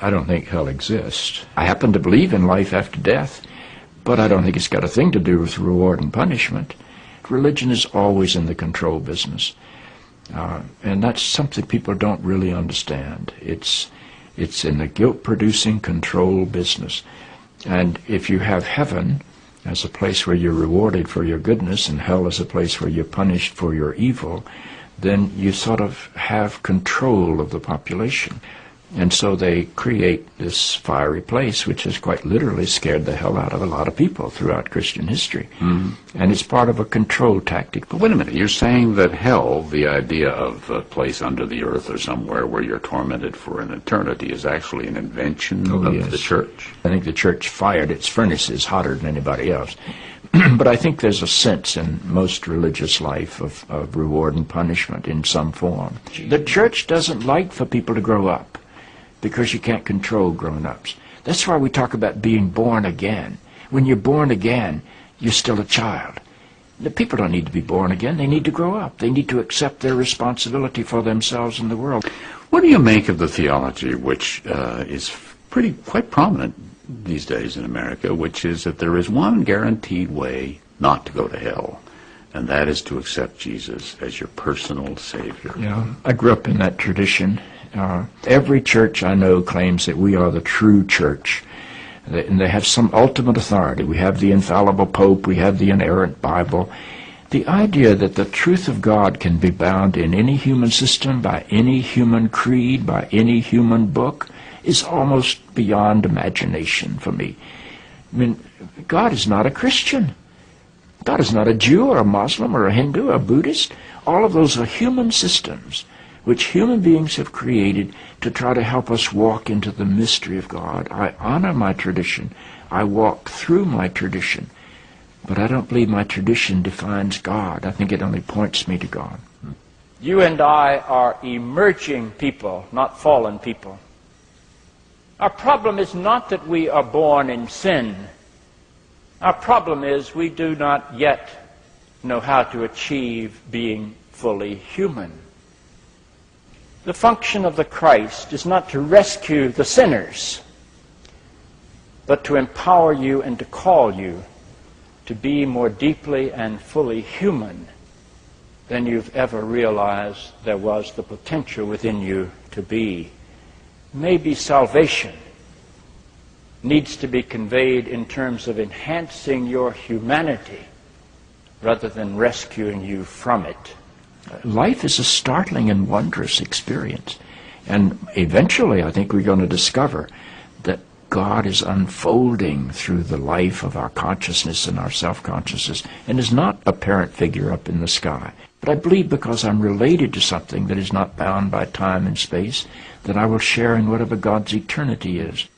I don't think hell exists. I happen to believe in life after death, but I don't think it's got a thing to do with reward and punishment. Religion is always in the control business. And that's something people don't really understand. It's in the guilt-producing control business. And if you have heaven as a place where you're rewarded for your goodness and hell as a place where you're punished for your evil, then you sort of have control of the population. And so they create this fiery place, which has quite literally scared the hell out of a lot of people throughout Christian history. Mm-hmm. And it's part of a control tactic. But wait a minute, you're saying that hell, the idea of a place under the earth or somewhere where you're tormented for an eternity, is actually an invention of the church? I think the church fired its furnaces hotter than anybody else. But I think there's a sense in most religious life of reward and punishment in some form. The church doesn't like for people to grow up, because you can't control grown-ups. That's why we talk about being born again. When you're born again, you're still a child. The people don't need to be born again. They need to grow up. They need to accept their responsibility for themselves and the world. What do you make of the theology, which is quite prominent these days in America, which is that there is one guaranteed way not to go to hell, and that is to accept Jesus as your personal Savior? Yeah, I grew up in that tradition. Every church I know claims that we are the true church, and they have some ultimate authority. We have the infallible Pope, we have the inerrant Bible. The idea that the truth of God can be bound in any human system, by any human creed, by any human book, is almost beyond imagination for me. I mean, God is not a Christian. God is not a Jew or a Muslim or a Hindu or a Buddhist. All of those are human systems which human beings have created to try to help us walk into the mystery of God. I honor my tradition. I walk through my tradition. But I don't believe my tradition defines God. I think it only points me to God. You and I are emerging people, not fallen people. Our problem is not that we are born in sin. Our problem is we do not yet know how to achieve being fully human. The function of the Christ is not to rescue the sinners, but to empower you and to call you to be more deeply and fully human than you've ever realized there was the potential within you to be. Maybe salvation needs to be conveyed in terms of enhancing your humanity rather than rescuing you from it. Life is a startling and wondrous experience. And eventually, I think we're going to discover that God is unfolding through the life of our consciousness and our self-consciousness, and is not a parent figure up in the sky. But I believe because I'm related to something that is not bound by time and space, that I will share in whatever God's eternity is.